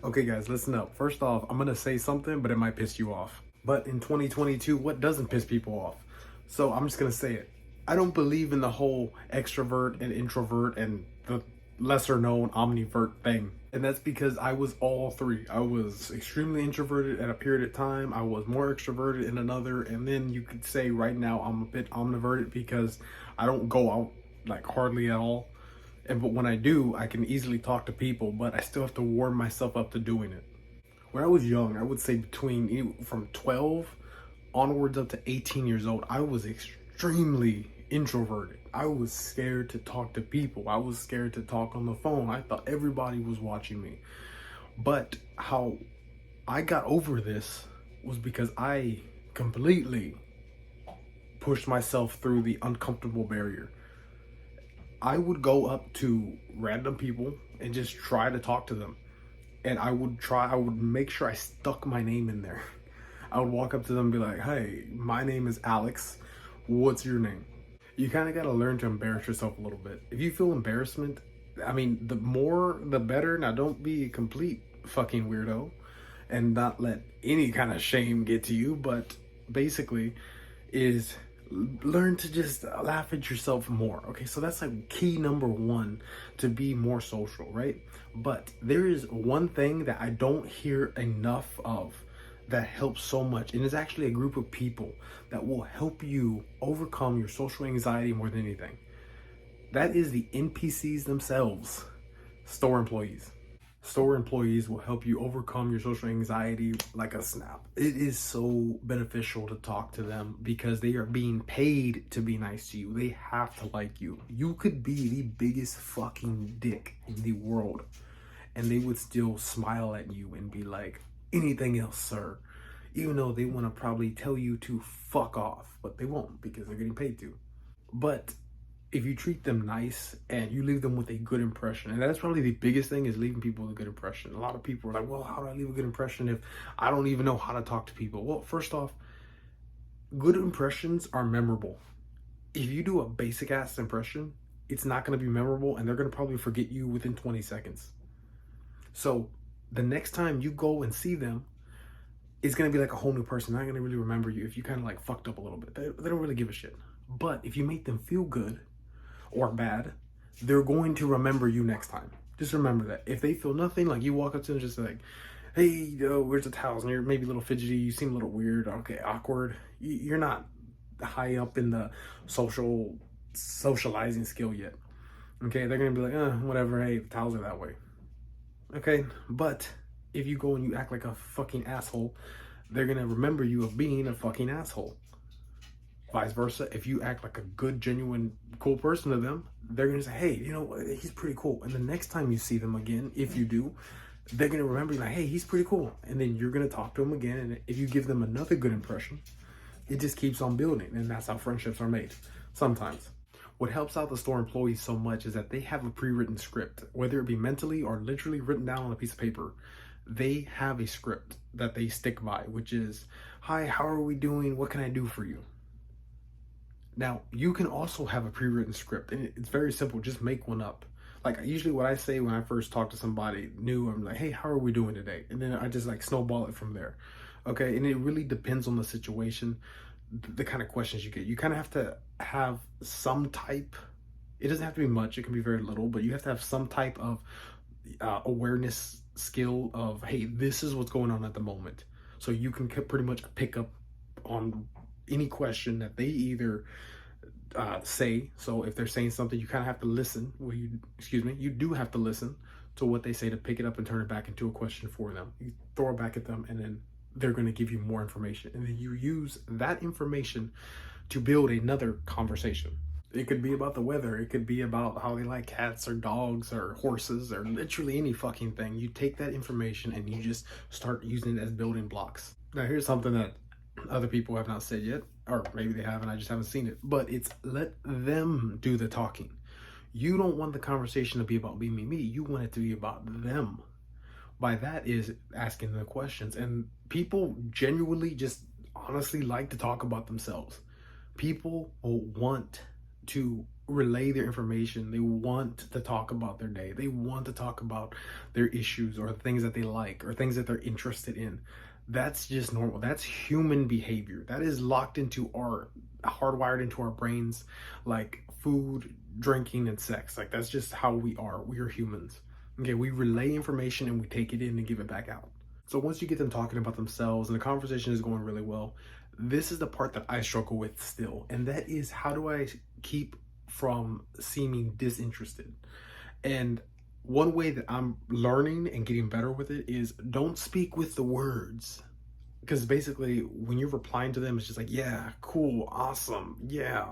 Okay, guys, listen up. First off, I'm gonna say something, but it might piss you off. But in 2022, what doesn't piss people off? So I'm just gonna say it. I don't believe in the whole extrovert and introvert and the lesser known omnivert thing. And that's because I was all three. I was extremely introverted at a period of time. I was more extroverted in another. And then you could say right now I'm a bit omniverted because I don't go out like hardly at all. But when I do, I can easily talk to people, but I still have to warm myself up to doing it. When I was young, I would say from 12 onwards up to 18 years old, I was extremely introverted. I was scared to talk to people. I was scared to talk on the phone. I thought everybody was watching me. But how I got over this was because I completely pushed myself through the uncomfortable barrier. I would go up to random people and just try to talk to them. And I would make sure I stuck my name in there. I would walk up to them and be like, hey, my name is Alex. What's your name? You kind of got to learn to embarrass yourself a little bit. If you feel embarrassment, I mean, the more, the better. Now, don't be a complete fucking weirdo and not let any kind of shame get to you. But basically, is learn to just laugh at yourself more. Okay, so that's like key number one to be more social, right? But there is one thing that I don't hear enough of that helps so much, and it's actually a group of people that will help you overcome your social anxiety more than anything. That is the NPCs themselves, store employees. Store employees will help you overcome your social anxiety like a snap. It is so beneficial to talk to them because they are being paid to be nice to you. They have to like you. You could be the biggest fucking dick in the world and they would still smile at you and be like, anything else, sir? Even though they want to probably tell you to fuck off, but they won't because they're getting paid to. But if you treat them nice and you leave them with a good impression, and that's probably the biggest thing, is leaving people with a good impression. A lot of people are like, well, how do I leave a good impression if I don't even know how to talk to people? Well, first off, good impressions are memorable. If you do a basic ass impression, it's not going to be memorable and they're going to probably forget you within 20 seconds. So the next time you go and see them, it's going to be like a whole new person. They're not going to really remember you if you kind of like fucked up a little bit. They don't really give a shit. But if you make them feel good or bad, they're going to remember you next time. Just remember that. If they feel nothing, like you walk up to them just like, hey, yo, where's the towels? And you're maybe a little fidgety, you seem a little weird, okay, awkward. You're not high up in the socializing skill yet. Okay, they're gonna be like, whatever, hey, the towels are that way. Okay, but if you go and you act like a fucking asshole, they're gonna remember you of being a fucking asshole. Vice versa, if you act like a good, genuine, cool person to them, they're gonna say, hey, you know, he's pretty cool. And the next time you see them again, if you do, they're gonna remember you like, hey, he's pretty cool. And then you're gonna talk to them again. And if you give them another good impression, it just keeps on building. And that's how friendships are made sometimes. What helps out the store employees so much is that they have a pre-written script, whether it be mentally or literally written down on a piece of paper. They have a script that they stick by, which is, hi, how are we doing? What can I do for you? Now, you can also have a pre-written script, and it's very simple. Just make one up. Like, usually what I say when I first talk to somebody new, I'm like, hey, how are we doing today? And then I just like snowball it from there. Okay, and it really depends on the situation, the kind of questions you get. You kind of have to have some type, it doesn't have to be much, it can be very little, but you have to have some type of awareness skill of, hey, this is what's going on at the moment. So you can pretty much pick up on any question that they either say. So if they're saying something, you kind of have to listen. Well, you do have to listen to what they say to pick it up and turn it back into a question for them. You throw it back at them, and then they're going to give you more information, and then you use that information to build another conversation. It could be about the weather. It could be about how they like cats or dogs or horses or literally any fucking thing. You take that information and you just start using it as building blocks. Now, here's something that other people have not said yet, or maybe they have and I just haven't seen it, but it's let them do the talking. You don't want the conversation to be about me, me, me. You want it to be about them. By that is asking the questions. And people genuinely just honestly like to talk about themselves. People will want to relay their information. They want to talk about their day. They want to talk about their issues or things that they like or things that they're interested in. That's just normal. That's human behavior. That is locked into our, hardwired into our brains, like food, drinking, and sex. Like that's just how we are. We are humans. Okay, we relay information and we take it in and give it back out. So once you get them talking about themselves and the conversation is going really well, this is the part that I struggle with still. And that is, how do I keep from seeming disinterested? And one way that I'm learning and getting better with it is, don't speak with the words. Because basically, when you're replying to them, it's just like, yeah, cool, awesome, yeah,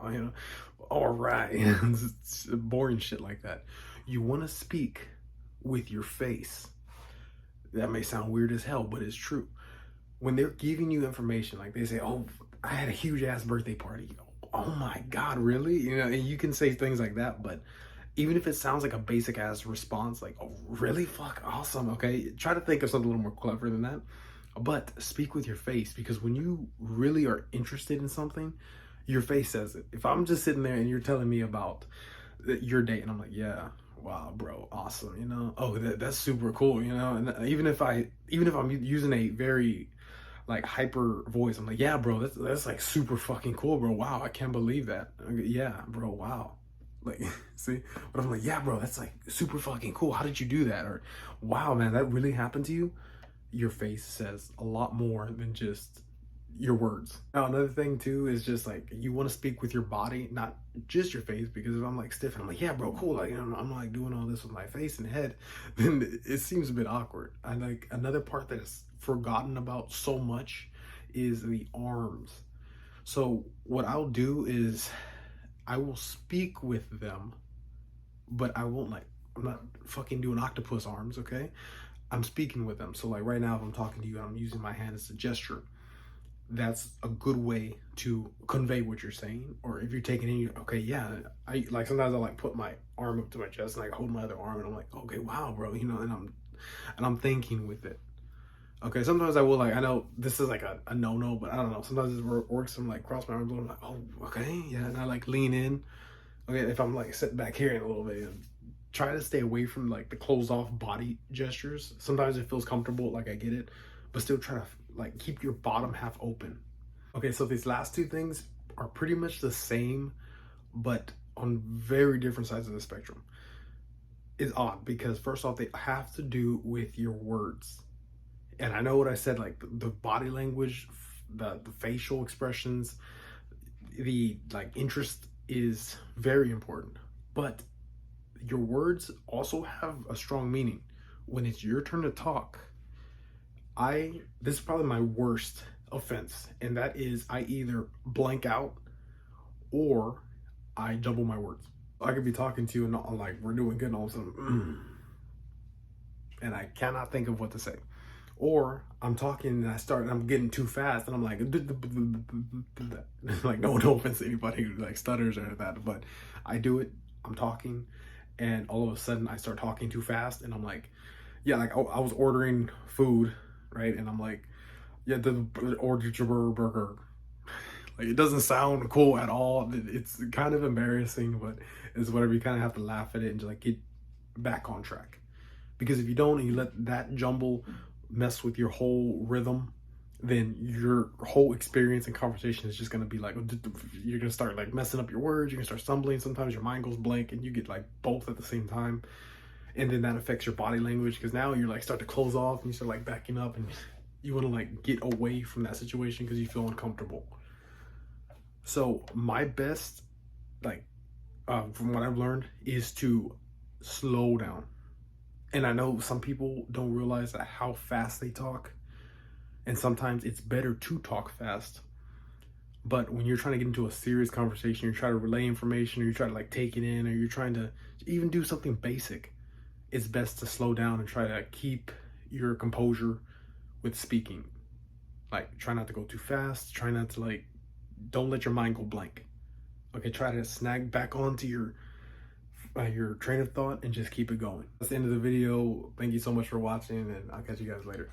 all right. It's boring shit like that. You want to speak with your face. That may sound weird as hell, but it's true. When they're giving you information, like they say, oh, I had a huge ass birthday party. Oh my God, really? And you can say things like that, but even if it sounds like a basic ass response, like, oh, really? Fuck, awesome. Okay. Try to think of something a little more clever than that. But speak with your face, because when you really are interested in something, your face says it. If I'm just sitting there and you're telling me about your day, and I'm like, yeah, wow, bro, awesome, oh, that's super cool, and even if I'm using a very like hyper voice, I'm like, yeah, bro, that's like super fucking cool, bro. Wow, I can't believe that. Yeah, bro, wow. Like, see, but I'm like, yeah, bro, that's like super fucking cool. How did you do that? Or, wow, man, that really happened to you? Your face says a lot more than just your words. Now, another thing too is just like, you want to speak with your body, not just your face, because if I'm like stiff and I'm like, yeah, bro, cool, like, I'm like doing all this with my face and head, then it seems a bit awkward. I like, another part that is forgotten about so much is the arms. So what I'll do is I will speak with them, but I won't like, I'm not fucking doing octopus arms, okay? I'm speaking with them. So like right now, if I'm talking to you and I'm using my hand as a gesture, that's a good way to convey what you're saying. Or if you're taking in, okay, yeah, I like, sometimes I like put my arm up to my chest and like hold my other arm and I'm like, okay, wow, bro, and I'm thinking with it. Okay, sometimes I will, like, I know this is like a no-no, but I don't know, sometimes it works. I'm like cross my arms and I'm like, oh, okay, yeah, and I like lean in. Okay, if I'm like sitting back here in a little bit, and try to stay away from like the closed off body gestures. Sometimes it feels comfortable, like I get it, but still try to like keep your bottom half open. Okay, so these last two things are pretty much the same, but on very different sides of the spectrum. It's odd because first off, they have to do with your words. And I know what I said, like the body language, the facial expressions, the like interest is very important, but your words also have a strong meaning. When it's your turn to talk, this is probably my worst offense, and that is I either blank out or I jumble my words. I could be talking to you and I'm like, we're doing good, and all of a sudden, and I cannot think of what to say. Or I'm talking and I'm getting too fast and I'm like, like, no offense to anybody who like stutters or that, but I do it. I'm talking and all of a sudden I start talking too fast and I'm like, yeah, like I was ordering food, right? And I'm like, yeah, the ordered your burger. Like, it doesn't sound cool at all. It's kind of embarrassing, but it's whatever. You kind of have to laugh at it and just like get back on track. Because if you don't and you let that jumble mess with your whole rhythm, then your whole experience and conversation is just going to be like, you're going to start like messing up your words. You're going to start stumbling. Sometimes your mind goes blank and you get like both at the same time. And then that affects your body language, because now you're like start to close off and you start like backing up and you want to like get away from that situation because you feel uncomfortable. So my best, like, from what I've learned, is to slow down. And I know some people don't realize that how fast they talk. And sometimes it's better to talk fast. But when you're trying to get into a serious conversation, you're trying to relay information, or you're trying to like take it in, or you're trying to even do something basic, it's best to slow down and try to keep your composure with speaking. Like, try not to go too fast. Try not to like, don't let your mind go blank. Okay, try to snag back onto your train of thought and just keep it going. That's the end of the video. Thank you so much for watching, and I'll catch you guys later.